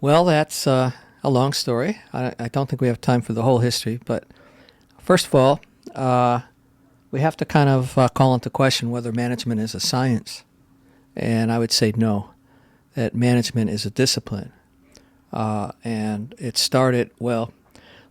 Well, that's a long story. I don't think we have time for the whole history, but first of all, we have to kind of call into question whether management is a science. And I would say no, that management is a discipline. And it started, well,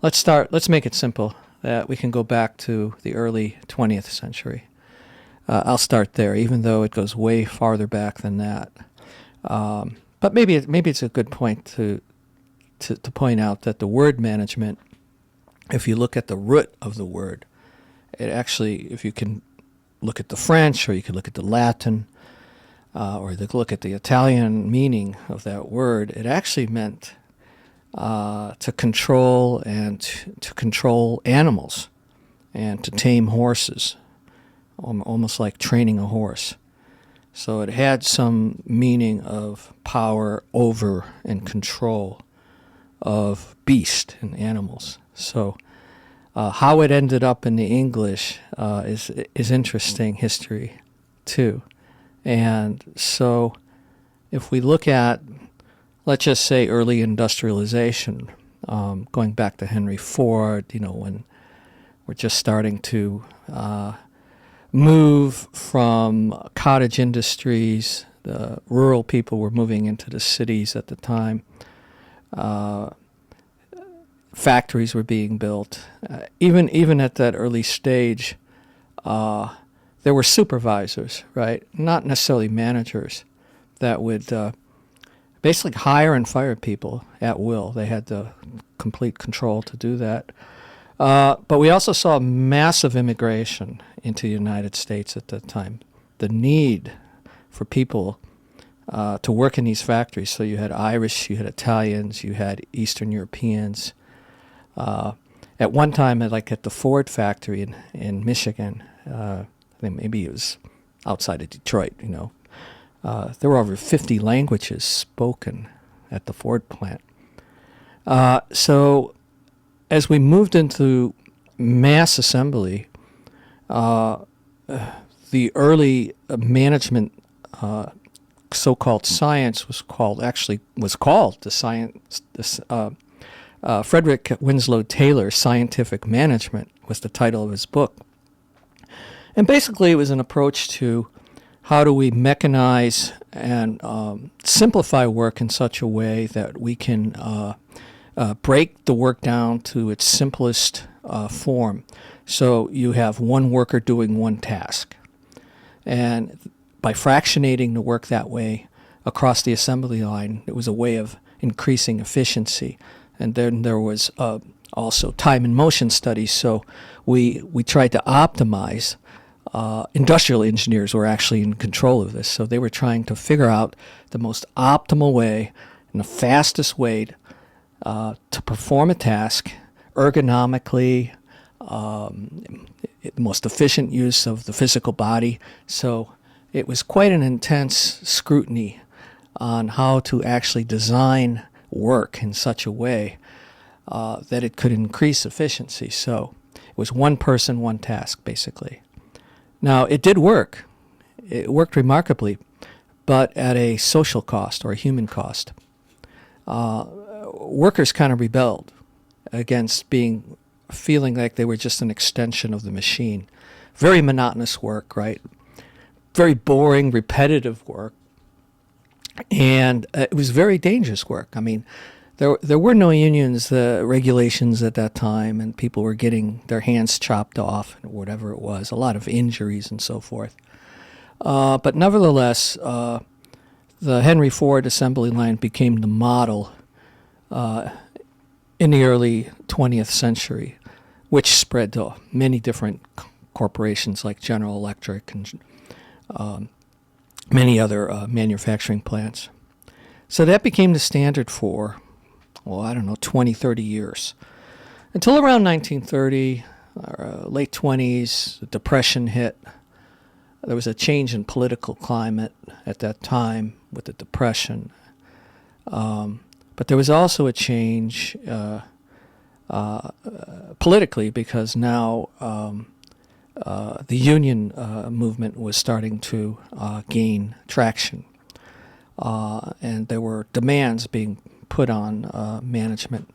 let's make it simple, that we can go back to the early 20th century. I'll start there, even though it goes way farther back than that. But maybe it's a good point to point out that the word management, if you look at the root of the word, it actually, if you can look at the French, or you can look at the Latin, or look at the Italian meaning of that word, it actually meant to control and to control animals and to tame horses, almost like training a horse. So it had some meaning of power over and control of beast and animals. So how it ended up in the English is interesting history too. And so if we look at, let's just say, early industrialization, going back to Henry Ford, when we're just starting to move from cottage industries. The rural people were moving into the cities at the time. Factories were being built. Even at that early stage, there were supervisors, right? Not necessarily managers, that would basically hire and fire people at will. They had the complete control to do that. But we also saw massive immigration into the United States at that time. The need for people to work in these factories. So you had Irish, you had Italians, you had Eastern Europeans. At one time, at the Ford factory in Michigan, I think maybe it was outside of Detroit, there were over 50 languages spoken at the Ford plant. So as we moved into mass assembly, the early management so-called science was called the science. Frederick Winslow Taylor's Scientific Management was the title of his book. And basically it was an approach to how do we mechanize and simplify work in such a way that we can break the work down to its simplest form. So you have one worker doing one task. And by fractionating the work that way across the assembly line, it was a way of increasing efficiency. And then there was also time and motion studies. So we tried to optimize. Industrial engineers were actually in control of this. So they were trying to figure out the most optimal way and the fastest way to perform a task ergonomically, most efficient use of the physical body. So it was quite an intense scrutiny on how to actually design work in such a way that it could increase efficiency. So it was one person, one task, basically. Now, it did work. It worked remarkably, but at a social cost or a human cost. Workers kind of rebelled against feeling like they were just an extension of the machine. Very monotonous work, right? Very boring, repetitive work. And it was very dangerous work. I mean, there were no unions, regulations at that time, and people were getting their hands chopped off, or whatever it was, a lot of injuries and so forth. But nevertheless, the Henry Ford assembly line became the model in the early 20th century, which spread to many different corporations like General Electric and many other manufacturing plants. So that became the standard for, 20, 30 years. Until around 1930, late 20s, the Depression hit. There was a change in political climate at that time with the Depression. But there was also a change politically, because now the union movement was starting to gain traction. And there were demands being put on management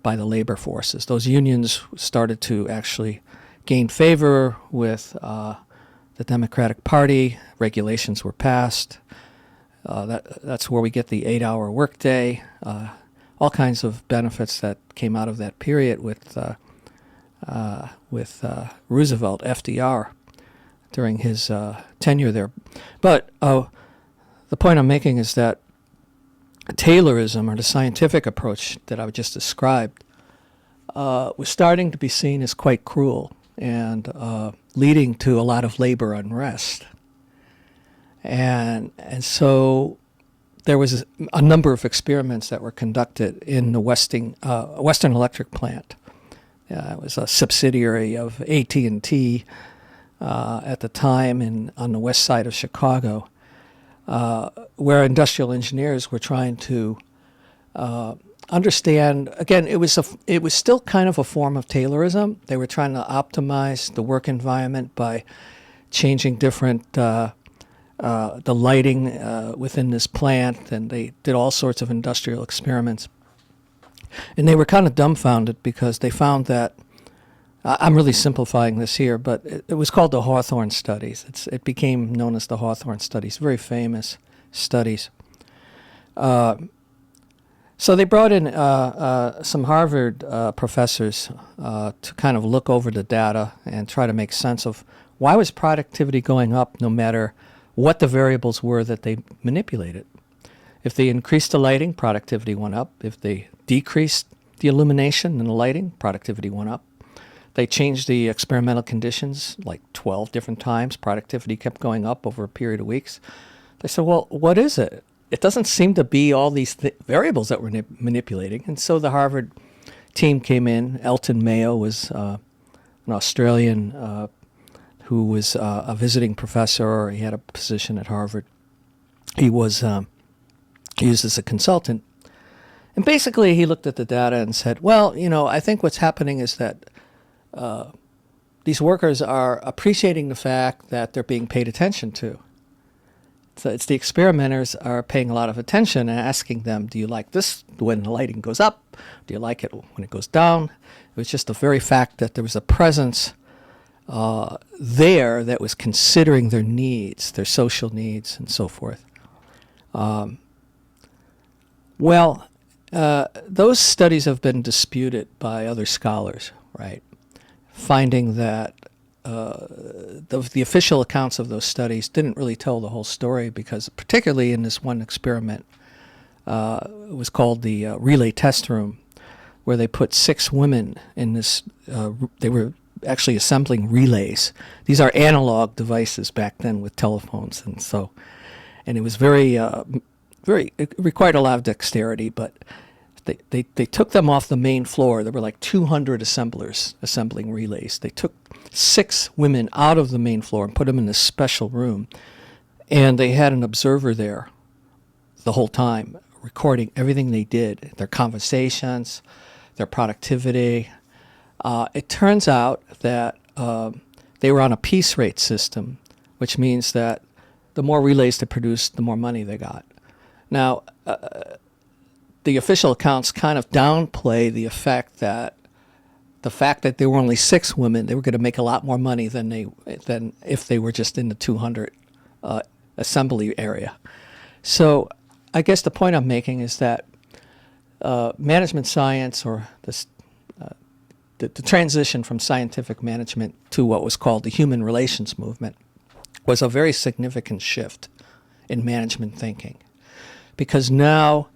by the labor forces. Those unions started to actually gain favor with the Democratic Party. Regulations were passed. That's where we get the 8-hour workday. All kinds of benefits that came out of that period with Roosevelt, FDR, during his tenure there. But the point I'm making is that Taylorism, or the scientific approach that I just described, was starting to be seen as quite cruel and leading to a lot of labor unrest. And so there was a number of experiments that were conducted in the Western Electric plant. It was a subsidiary of AT&T at the time on the west side of Chicago, where industrial engineers were trying to understand. Again, it was still kind of a form of Taylorism. They were trying to optimize the work environment by changing different the lighting within this plant, and they did all sorts of industrial experiments. And they were kind of dumbfounded because they found that, I'm really simplifying this here, but it was called the Hawthorne studies. It became known as the Hawthorne studies, very famous studies. So they brought in some Harvard professors to kind of look over the data and try to make sense of why was productivity going up no matter what the variables were that they manipulated. If they increased the lighting, productivity went up. If they decreased the illumination and the lighting, productivity went up. They changed the experimental conditions like 12 different times. Productivity kept going up over a period of weeks. They said, well, what is it? It doesn't seem to be all these variables that we're manipulating. And so the Harvard team came in. Elton Mayo was an Australian who was a visiting professor. He had a position at Harvard. He was used as a consultant. And basically he looked at the data and said, well, I think what's happening is that these workers are appreciating the fact that they're being paid attention to. So it's the experimenters are paying a lot of attention and asking them, do you like this when the lighting goes up? Do you like it when it goes down? It was just the very fact that there was a presence there that was considering their needs, their social needs, and so forth. Those studies have been disputed by other scholars, right? Finding that the official accounts of those studies didn't really tell the whole story, because particularly in this one experiment, it was called the relay test room, where they put 6 women in this. They were actually assembling relays. These are analog devices back then with telephones, and it was it required a lot of dexterity, but they took them off the main floor. There were like 200 assemblers assembling relays. They took 6 women out of the main floor and put them in this special room, and they had an observer there the whole time, recording everything they did, their conversations, their productivity. It turns out that they were on a piece rate system, which means that the more relays they produced, the more money they got. Now, the official accounts kind of downplay the fact that there were only 6 women, they were going to make a lot more money than if they were just in the 200 assembly area. So I guess the point I'm making is that management science, or the transition from scientific management to what was called the human relations movement, was a very significant shift in management thinking. Because now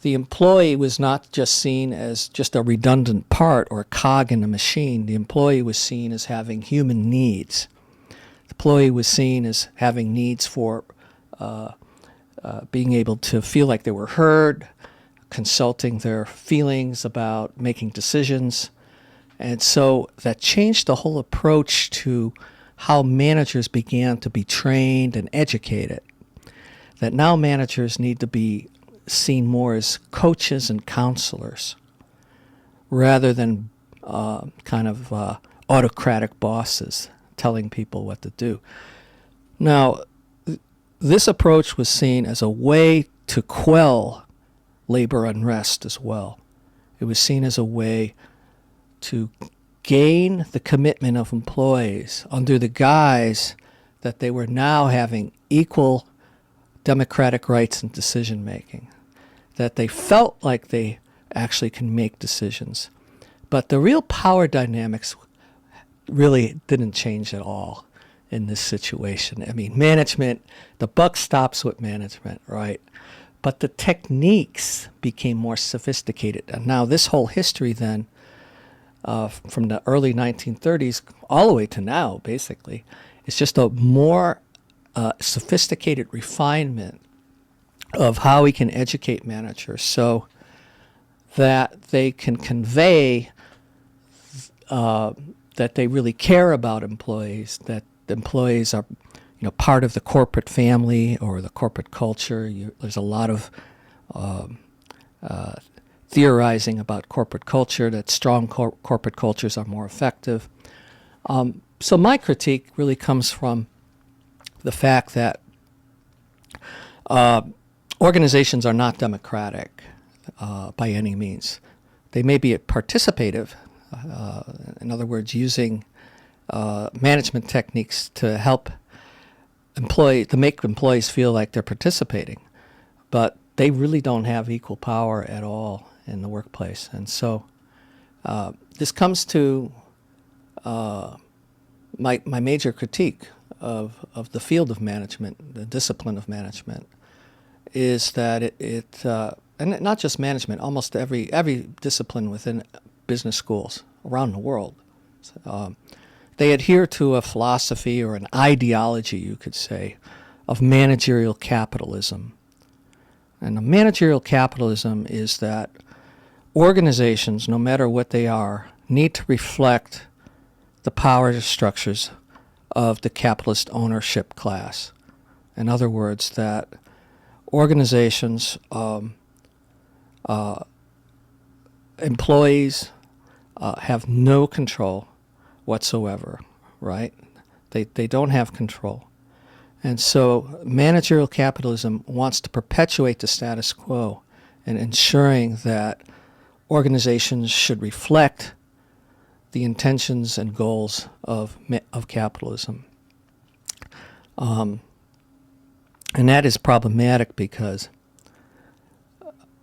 the employee was not just seen as just a redundant part or a cog in a machine. The employee was seen as having human needs. The employee was seen as having needs for being able to feel like they were heard, consulting their feelings about making decisions. And so that changed the whole approach to how managers began to be trained and educated. That now managers need to be seen more as coaches and counselors rather than autocratic bosses telling people what to do. Now, this approach was seen as a way to quell labor unrest as well. It was seen as a way to gain the commitment of employees under the guise that they were now having equal democratic rights in decision making, that they felt like they actually can make decisions. But the real power dynamics really didn't change at all in this situation. I mean, management, the buck stops with management, right? But the techniques became more sophisticated. And now this whole history then, from the early 1930s all the way to now, basically, it's just a more sophisticated refinement of how we can educate managers so that they can convey that they really care about employees, that the employees are, part of the corporate family or the corporate culture. There's a lot of theorizing about corporate culture, that strong corporate cultures are more effective. So my critique really comes from the fact that organizations are not democratic by any means. They may be participative, in other words, using management techniques to help make employees feel like they're participating, but they really don't have equal power at all in the workplace. And so this comes to my major critique of the field of management, the discipline of management, is that it and not just management, almost every discipline within business schools around the world, they adhere to a philosophy or an ideology, you could say, of managerial capitalism. And the managerial capitalism is that organizations, no matter what they are, need to reflect the power structures of the capitalist ownership class. In other words, that organizations, employees have no control whatsoever, right? They don't have control. And so managerial capitalism wants to perpetuate the status quo and ensuring that organizations should reflect the intentions and goals of capitalism. And that is problematic because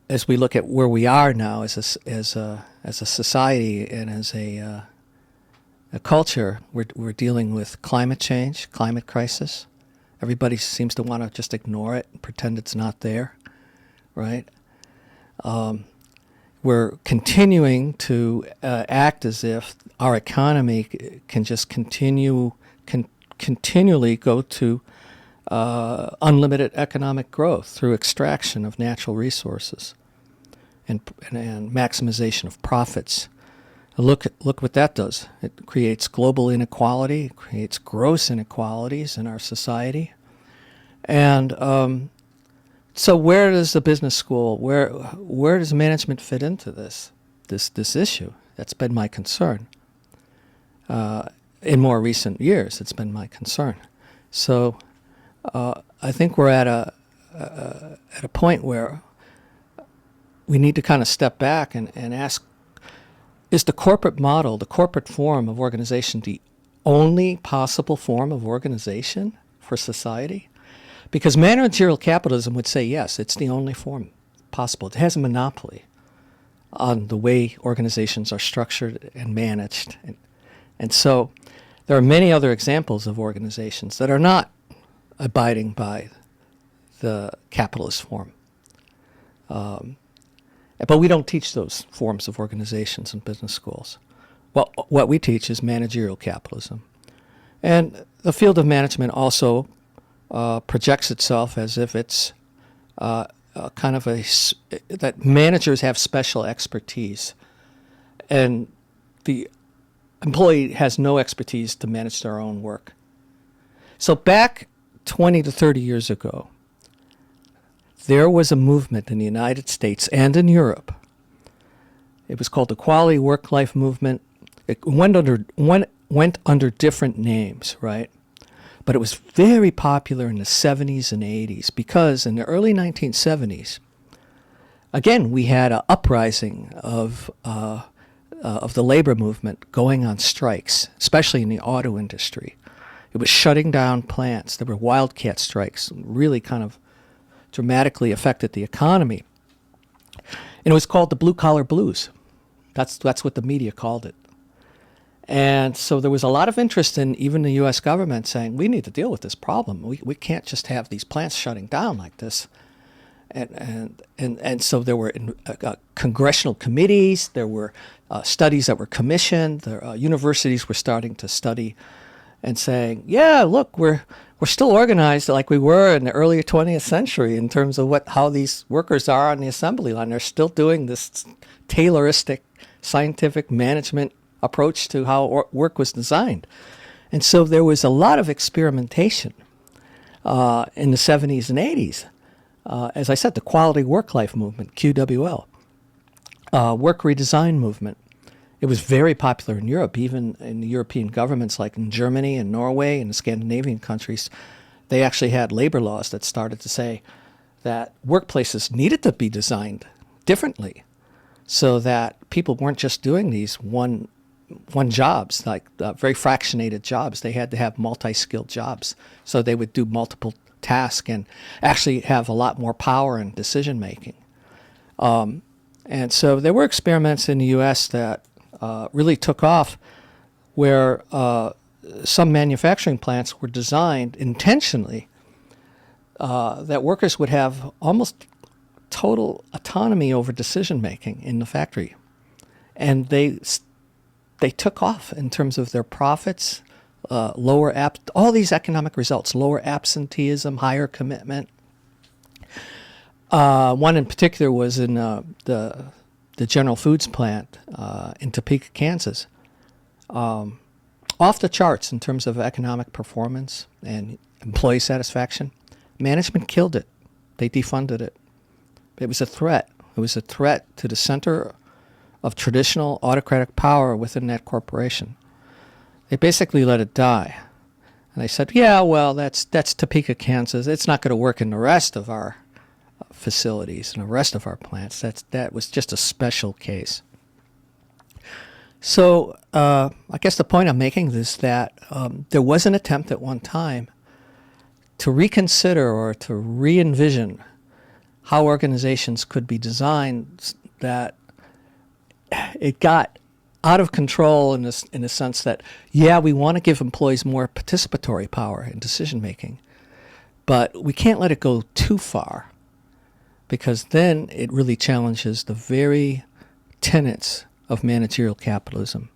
as we look at where we are now as a society and as a culture, we're dealing with climate change, climate crisis. Everybody seems to want to just ignore it and pretend it's not there, right? We're continuing to act as if our economy can just continually go to unlimited economic growth through extraction of natural resources and maximization of profits. Look what that does. It creates global inequality. It creates gross inequalities in our society. And so where does the business school, where does management fit into this issue? That's been my concern. In more recent years, it's been my concern. So I think we're at a point where we need to kind of step back and ask, is the corporate model, the corporate form of organization, the only possible form of organization for society? Because managerial capitalism would say, yes, it's the only form possible. It has a monopoly on the way organizations are structured and managed. And so there are many other examples of organizations that are not abiding by the capitalist form. But we don't teach those forms of organizations in business schools. Well, what we teach is managerial capitalism. And the field of management also projects itself as if it's kind of that managers have special expertise. And the employee has no expertise to manage their own work. So back 20 to 30 years ago, there was a movement in the United States and in Europe. It was called the Quality Work-Life Movement. It went under different names, right? But it was very popular in the 70s and 80s because in the early 1970s, again, we had an uprising of the labor movement going on strikes, especially in the auto industry. It was shutting down plants. There were wildcat strikes, really kind of dramatically affected the economy. And it was called the blue-collar blues. That's what the media called it. And so there was a lot of interest in even the U.S. government saying, we need to deal with this problem. We can't just have these plants shutting down like this. And so there were congressional committees, there were studies that were commissioned, the universities were starting to study and saying, yeah, look, we're still organized like we were in the early 20th century in terms of how these workers are on the assembly line. They're still doing this Tayloristic scientific management approach to how work was designed. And so there was a lot of experimentation in the 70s and 80s. As I said, the quality work-life movement, QWL, work redesign movement. It was very popular in Europe, even in the European governments like in Germany and Norway and the Scandinavian countries. They actually had labor laws that started to say that workplaces needed to be designed differently so that people weren't just doing these one jobs, like very fractionated jobs. They had to have multi-skilled jobs, so they would do multiple tasks and actually have a lot more power in decision making. And so there were experiments in the U.S. that really took off, where some manufacturing plants were designed intentionally that workers would have almost total autonomy over decision making in the factory, and they took off in terms of their profits, all these economic results, lower absenteeism, higher commitment. One in particular was in the General Foods plant in Topeka, Kansas. Off the charts in terms of economic performance and employee satisfaction. Management killed it. They defunded it. It was a threat. It was a threat to the center of traditional autocratic power within that corporation. They basically let it die. And they said, yeah, well, that's Topeka, Kansas. It's not going to work in the rest of our facilities and the rest of our plants. That was just a special case. So I guess the point I'm making is that there was an attempt at one time to reconsider or to re-envision how organizations could be designed that it got out of control in the sense that, yeah, we want to give employees more participatory power in decision making, but we can't let it go too far, because then it really challenges the very tenets of managerial capitalism.